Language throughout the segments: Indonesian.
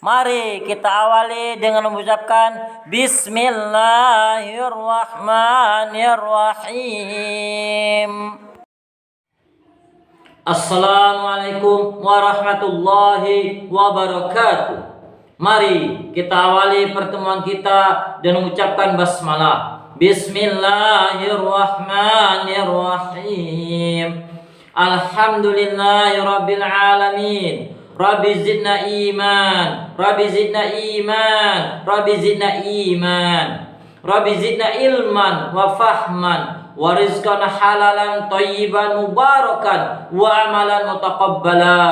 Mari kita awali dengan mengucapkan Bismillahirrahmanirrahim. Assalamualaikum warahmatullahi wabarakatuh. Mari kita awali pertemuan kita dengan mengucapkan basmalah. Bismillahirrahmanirrahim. Alhamdulillahirabbil alamin. Rabbi zidna iman, Rabbi zidna iman, Rabbi zidna iman, Rabbi zidna ilman wa fahman wa rizqan halalan thayyiban mubarakan wa amalan mutaqabbala.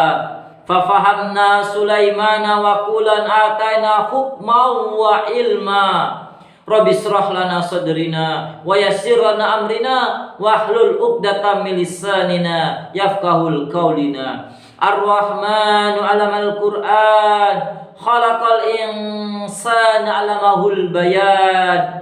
Fafahamna Sulaimana wa kulan ataina hukman wa ilma. Rabbi shrah lana sadrina wa yassir lana amrina wahlul 'uqdatam min lisanina yafqahul qaulina. Ar-Rahmanu 'allamal Qur'an, khalaqal insana 'allamahul bayan.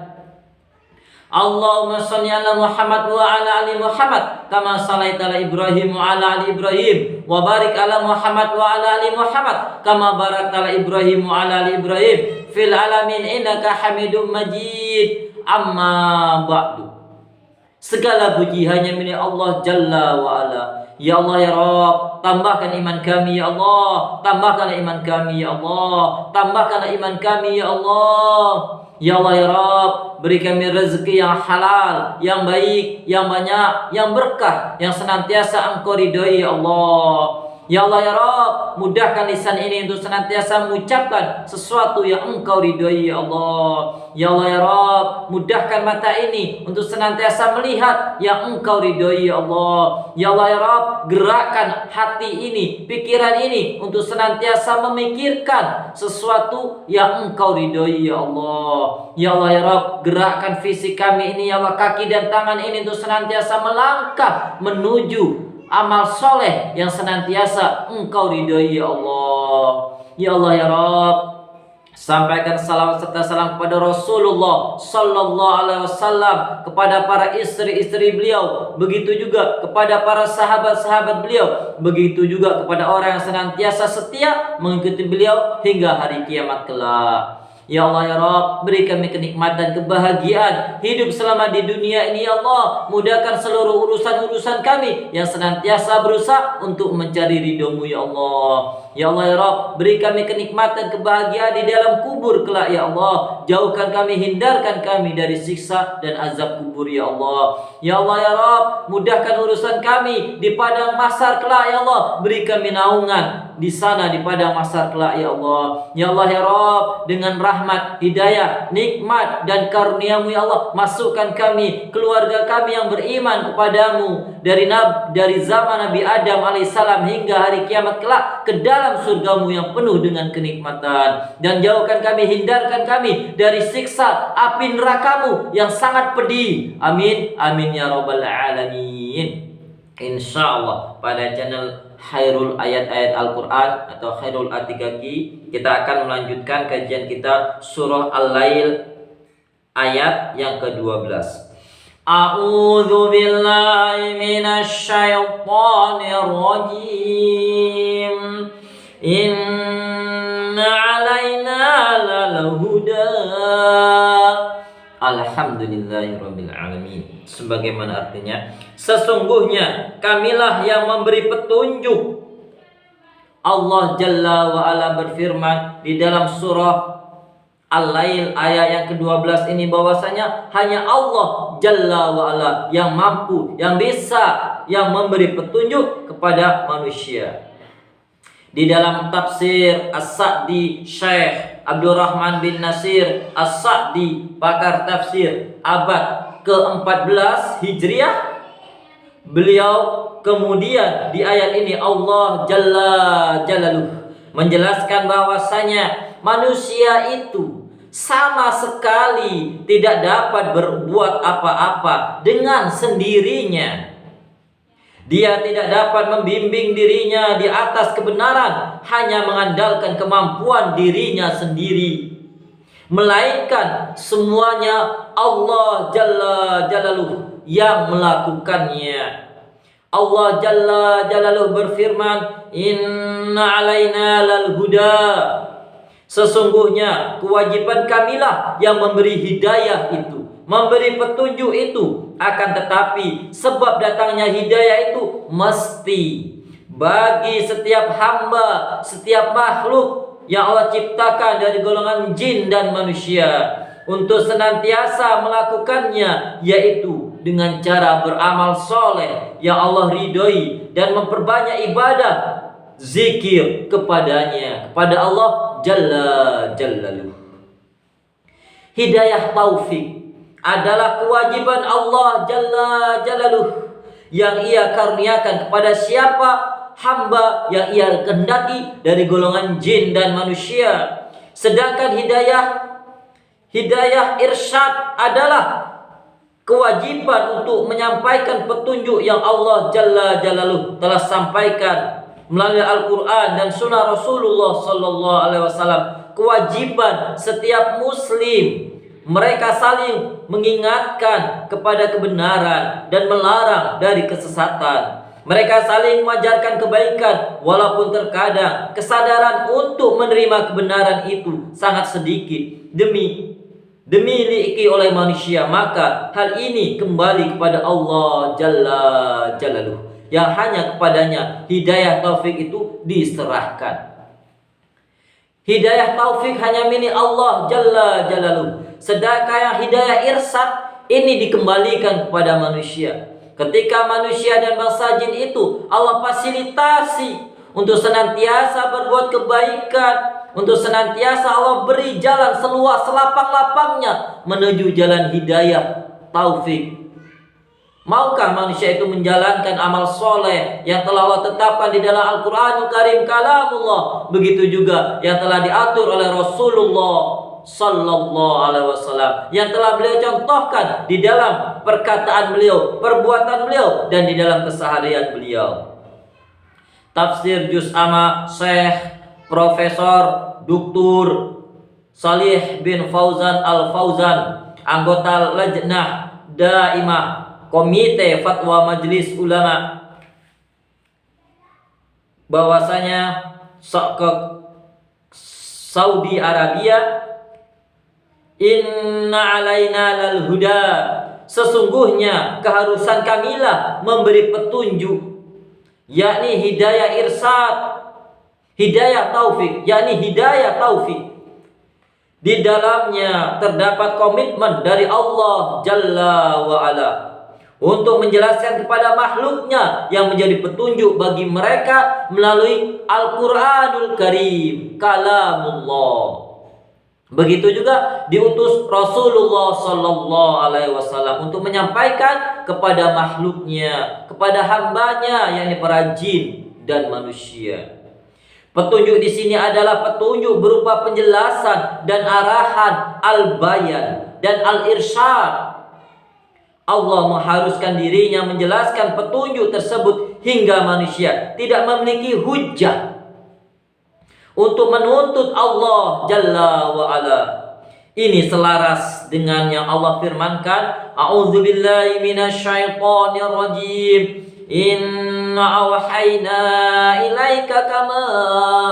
Allahumma shalli 'ala Muhammad wa 'ala ali Muhammad kama shallaita 'ala Ibrahim wa 'ala ali Ibrahim wa barik 'ala Muhammad wa 'ala ali Muhammad kama barakta 'ala Ibrahim wa 'ala ali Ibrahim fil alamin innaka Hamidum Majid. Amma ba'du. Segala puji hanya milik Allah Jalla wa Ala. Ya Allah ya Rabb, tambahkan iman kami ya Allah, tambahkan iman kami ya Allah, tambahkan iman kami ya Allah. Ya Allah ya Rabb, beri kami rezeki yang halal, yang baik, yang banyak, yang berkah, yang senantiasa Engkau ridhoi ya Allah. Ya Allah ya Rabb, mudahkan lisan ini untuk senantiasa mengucapkan sesuatu yang Engkau ridhoi ya Allah. Ya Allah ya Rabb, mudahkan mata ini untuk senantiasa melihat yang Engkau ridhoi ya Allah. Ya Allah ya Rabb, gerakkan hati ini, pikiran ini untuk senantiasa memikirkan sesuatu yang Engkau ridhoi ya Allah. Ya Allah ya Rabb, gerakkan fisik kami ini ya Allah, kaki dan tangan ini untuk senantiasa melangkah menuju amal soleh yang senantiasa Engkau ridhoi ya Allah. Ya Allah ya Rabb, sampaikan salam serta salam kepada Rasulullah sallallahu alaihi wasallam, kepada para istri-istri beliau, begitu juga kepada para sahabat-sahabat beliau, begitu juga kepada orang yang senantiasa setia mengikuti beliau hingga hari kiamat kelak. Ya Allah ya Rabb, beri kami kenikmatan, kebahagiaan hidup selama di dunia ini ya Allah. Mudahkan seluruh urusan-urusan kami yang senantiasa berusaha untuk mencari ridho-Mu ya Allah. Ya Allah ya Rabb, beri kami kenikmatan, kebahagiaan di dalam kubur kelak ya Allah. Jauhkan kami, hindarkan kami dari siksa dan azab kubur ya Allah. Ya Allah ya Rabb, mudahkan urusan kami di padang mahsyar kelak ya Allah. Beri kami naungan di sana di padang mahsyar kelak ya Allah. Ya Allah ya Rabb, dengan rahmat, hidayah, nikmat dan karunia-Mu ya Allah, masukkan kami, keluarga kami yang beriman kepadamu dari zaman Nabi Adam alaihissalam hingga hari kiamat kelak ke dalam surga-Mu yang penuh dengan kenikmatan, dan jauhkan kami, hindarkan kami dari siksa api neraka-Mu yang sangat pedih. Amin amin ya rabbal alamin. Insyaallah pada channel Khairul Ayat-Ayat Al-Quran atau Khairul Atikaki kita akan melanjutkan kajian kita surah Al-Lail ayat yang ke-12. A'udzu billahi minasy syaithanir rajim. Inna 'alaina lal huda. Alhamdulillahirabbil alamin. Sebagaimana artinya, sesungguhnya kamilah yang memberi petunjuk. Allah Jalla wa Ala berfirman di dalam surah Al-Lail ayat yang ke-12 ini bahwasanya hanya Allah Jalla wa Ala yang mampu, yang bisa, yang memberi petunjuk kepada manusia. Di dalam tafsir As-Sa'di, Syekh Abdurrahman bin Nasir As-Sa'di, pakar tafsir abad ke-14 Hijriah, beliau kemudian di ayat ini Allah Jalla Jalaluh menjelaskan bahwasanya manusia itu sama sekali tidak dapat berbuat apa-apa dengan sendirinya. Dia tidak dapat membimbing dirinya di atas kebenaran, hanya mengandalkan kemampuan dirinya sendiri. Melainkan semuanya Allah Jalla Jalaluh yang melakukannya. Allah Jalla Jalaluh berfirman, Inna alaina lal huda. Sesungguhnya kewajiban kamilah yang memberi hidayah itu, memberi petunjuk itu. Akan tetapi sebab datangnya hidayah itu mesti bagi setiap hamba, setiap makhluk yang Allah ciptakan dari golongan jin dan manusia, untuk senantiasa melakukannya, yaitu dengan cara beramal soleh yang Allah ridhoi dan memperbanyak ibadah zikir kepadanya, kepada Allah Jalla Jalaluhu. Hidayah taufik adalah kewajiban Allah Jalla Jalaluhu yang Ia karuniakan kepada siapa hamba yang Ia kehendaki dari golongan jin dan manusia. Sedangkan hidayah irsyad adalah kewajiban untuk menyampaikan petunjuk yang Allah Jalla Jalaluhu telah sampaikan melalui Al-Quran dan Sunnah Rasulullah Sallallahu Alaihi Wasallam. Kewajiban setiap Muslim, mereka saling mengingatkan kepada kebenaran dan melarang dari kesesatan. Mereka saling mengajarkan kebaikan, walaupun terkadang kesadaran untuk menerima kebenaran itu sangat sedikit dimiliki oleh manusia. Maka hal ini kembali kepada Allah Jalla Jalaluhu, yang hanya kepadanya hidayah taufik itu diserahkan. Hidayah taufik hanya milik Allah Jalla Jalaluhu. Sedangkan yang hidayah irsyad ini dikembalikan kepada manusia. Ketika manusia dan bangsa jin itu Allah fasilitasi untuk senantiasa berbuat kebaikan, untuk senantiasa Allah beri jalan seluas selapang-lapangnya menuju jalan hidayah taufik. Maukah manusia itu menjalankan amal soleh yang telah Allah tetapkan di dalam Al-Quranul Karim kalamullah, begitu juga yang telah diatur oleh Rasulullah Sallallahu Alaihi Wasallam, yang telah beliau contohkan di dalam perkataan beliau, perbuatan beliau, dan di dalam keseharian beliau. Tafsir Juz Amma Syekh Profesor Dr. Salih bin Fauzan Al-Fauzan, anggota Lajnah Daimah Komite Fatwa Majelis Ulama, bahwasanya ke Saudi Arabia, inna alaina lal huda, sesungguhnya keharusan kamilah memberi petunjuk, yakni hidayah irsyad, hidayah taufik, yakni hidayah taufik. Di dalamnya terdapat komitmen dari Allah Jalla wa Ala untuk menjelaskan kepada makhluknya yang menjadi petunjuk bagi mereka melalui Al-Quranul Karim kalamullah. Begitu juga diutus Rasulullah Sallallahu Alaihi Wasallam untuk menyampaikan kepada makhluknya, kepada hambanya, yakni para jin dan manusia. Petunjuk di sini adalah petunjuk berupa penjelasan dan arahan, al-bayan dan al-irsyad. Allah mengharuskan dirinya menjelaskan petunjuk tersebut hingga manusia tidak memiliki hujjah untuk menuntut Allah Jalla wa Ala. Ini selaras dengan yang Allah firmankan, A'udzubillahi minasyaitonir rajim. Inna awhayna ilaika kama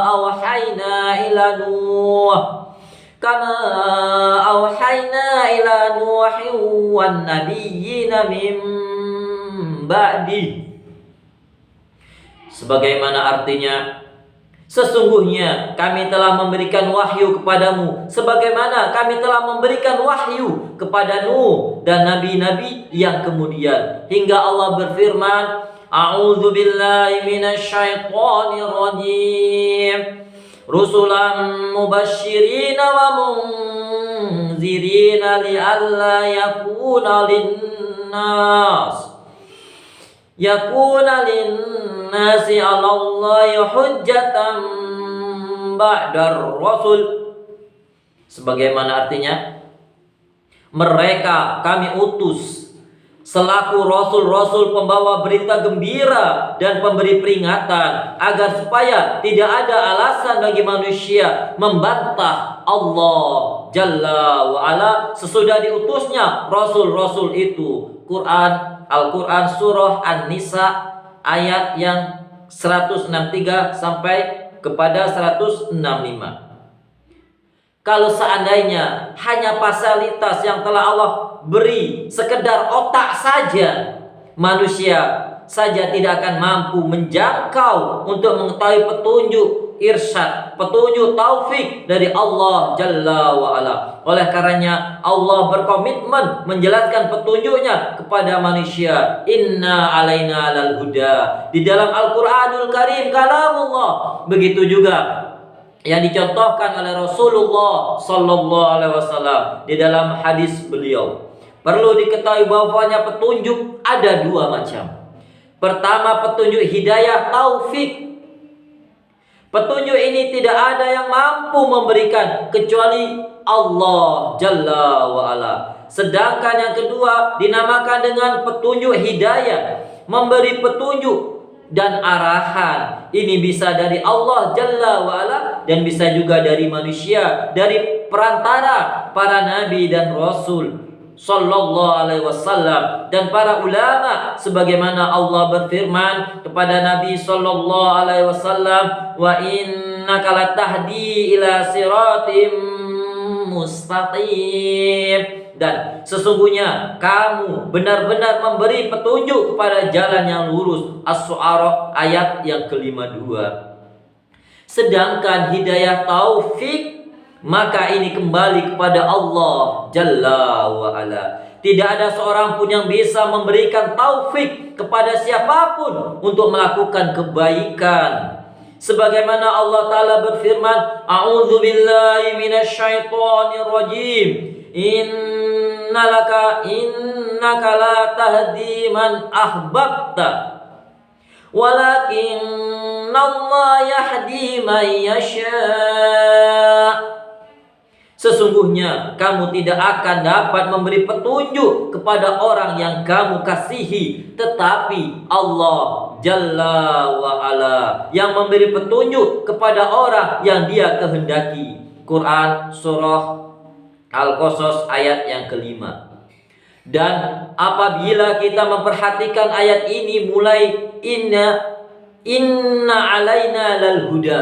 awhayna ila Nuh, kama awhayna ila Nuhin wan nabiyyina min ba'di. Sebagaimana artinya, sesungguhnya kami telah memberikan wahyu kepadamu sebagaimana kami telah memberikan wahyu kepada Nuh dan nabi-nabi yang kemudian, hingga Allah berfirman, A'udzu billahi minasyaitonir rajim. Rusulan mubasysyirina wa munzirina li'alla yakuna linnasi 'ala Allahi hujjatan ba'dar rasul. Sebagaimana artinya, mereka kami utus selaku rasul-rasul pembawa berita gembira dan pemberi peringatan, agar supaya tidak ada alasan bagi manusia membantah Allah Jalla wa Ala sesudah diutusnya rasul-rasul itu. Al-Quran surah An-Nisa ayat yang 163 sampai kepada 165. Kalau seandainya hanya fasilitas yang telah Allah beri sekedar otak saja, manusia saja tidak akan mampu menjangkau untuk mengetahui petunjuk irsyad, petunjuk taufik dari Allah Jalla wa'ala. Oleh karenanya Allah berkomitmen menjelaskan petunjuknya kepada manusia. Inna alaina lal huda. Di dalam Al-Quranul Karim kalamullah. Begitu juga yang dicontohkan oleh Rasulullah Sallallahu Alaihi Wasallam di dalam hadis beliau. Perlu diketahui bahwanya petunjuk ada dua macam. Pertama, petunjuk hidayah taufik. Petunjuk ini tidak ada yang mampu memberikan kecuali Allah Jalla wa'ala. Sedangkan yang kedua dinamakan dengan petunjuk hidayah, memberi petunjuk dan arahan. Ini bisa dari Allah Jalla wa'ala dan bisa juga dari manusia, dari perantara para nabi dan rasul Sallallahu Alaihi Wasallam dan para ulama, sebagaimana Allah berfirman kepada Nabi Sallallahu Alaihi Wasallam, wa innaka latahdi ila siratim mustaqim. Dan sesungguhnya kamu benar-benar memberi petunjuk kepada jalan yang lurus. As-Syu'ara ayat yang ke-52. Sedangkan hidayah taufik, maka ini kembali kepada Allah Jalla wa'ala. Tidak ada seorang pun yang bisa memberikan taufik kepada siapapun untuk melakukan kebaikan. Sebagaimana Allah Ta'ala berfirman, A'udzu billahi minasyaitonir rajim. Innaka la tahdi man ahbabta, walakinna Allah yahdi man yasha'. Sesungguhnya kamu tidak akan dapat memberi petunjuk kepada orang yang kamu kasihi, tetapi Allah Jalla wa'ala yang memberi petunjuk kepada orang yang Dia kehendaki. Quran surah Al-Qasas ayat yang ke-5. Dan apabila kita memperhatikan ayat ini mulai inna alaina lal huda,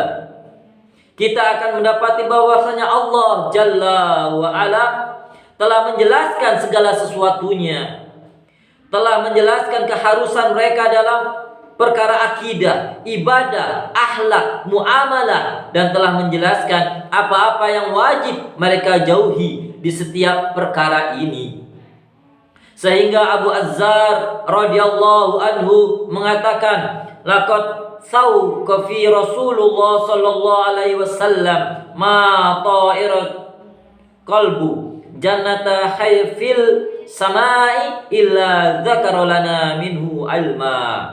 kita akan mendapati bahwasanya Allah Jalla wa'ala telah menjelaskan segala sesuatunya, telah menjelaskan keharusan mereka dalam perkara akidah, ibadah, akhlak, muamalah, dan telah menjelaskan apa-apa yang wajib mereka jauhi di setiap perkara ini. Sehingga Abu Azzar radhiyallahu anhu mengatakan, laqad sauqa fi Rasulullah sallallahu alaihi wasallam ma ta'irat qalbu jannata hayfil samai illa dzakara lana minhu ilma.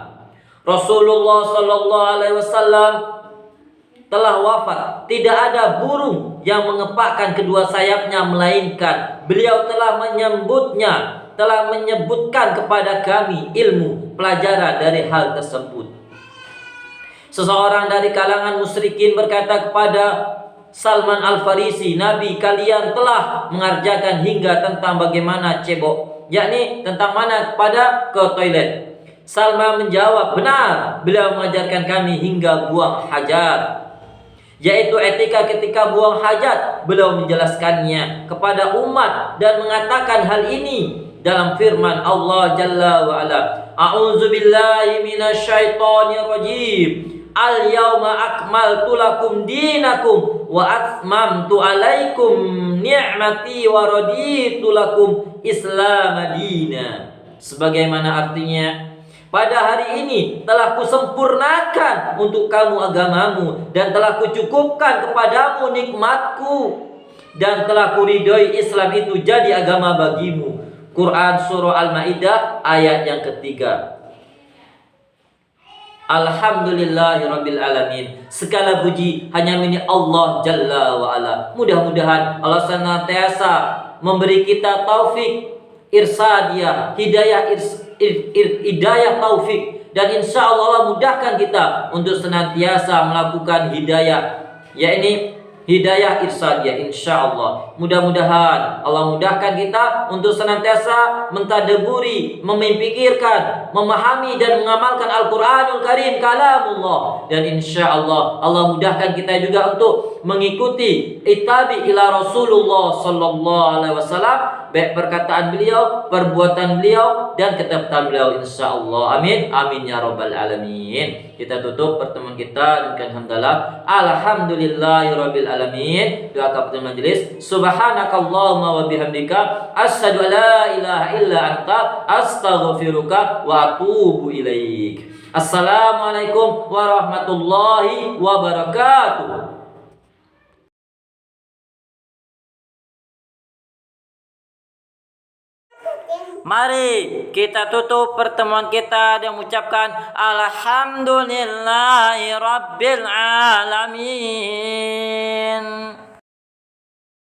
Rasulullah sallallahu alaihi wasallam telah wafat. Tidak ada burung yang mengepakkan kedua sayapnya, melainkan beliau telah menyebutkan kepada kami ilmu pelajaran dari hal tersebut. Seseorang dari kalangan musyrikin berkata kepada Salman Al-Farisi, Nabi kalian telah mengerjakan hingga tentang bagaimana cebok, yakni tentang mana pada ke toilet. Salman menjawab, benar, beliau mengajarkan kami hingga buang hajat, yaitu etika ketika buang hajat. Beliau menjelaskannya kepada umat dan mengatakan hal ini dalam firman Allah Jalla wa'ala, A'udzu billahi minasyaitonir rajim. Al-yawma akmaltu lakum dinakum wa atmamtu alaikum ni'mati wa raditu lakum Islam dina. Sebagaimana artinya, pada hari ini telah kusempurnakan untuk kamu agamamu dan telah kucukupkan kepadamu nikmatku dan telah kuridhoi Islam itu jadi agama bagimu. Quran surah Al-Maidah ayat yang ketiga. Alhamdulillahirabbil alamin. Segala puji hanya milik Allah Jalla wa'ala. Mudah-mudahan Allah senantiasa memberi kita taufik irsadiyah, hidayah taufik, dan insya Allah mudahkan kita untuk senantiasa melakukan hidayah, yakni hidayah irsyadiyah insyaallah. Mudah-mudahan Allah mudahkan kita untuk senantiasa mentadaburi, memikirkan, memahami dan mengamalkan Al-Qur'anul Karim kalamullah, dan insyaallah Allah mudahkan kita juga untuk mengikuti ittabi ila Rasulullah sallallahu alaihi wasallam, baik perkataan beliau, perbuatan beliau dan ketaatan beliau insyaallah. Amin amin ya rabbal alamin. Kita tutup pertemuan kita dengan hamdalah alhamdulillahirabbil alamin. Doa kafatul majelis. Subhanakallahumma wa bihamdika asyhadu an la ilaha illa anta astaghfiruka wa atubu ilaik. Assalamualaikum warahmatullahi wabarakatuh. Mari kita tutup pertemuan kita dengan mengucapkan alhamdulillahi rabbil alamin.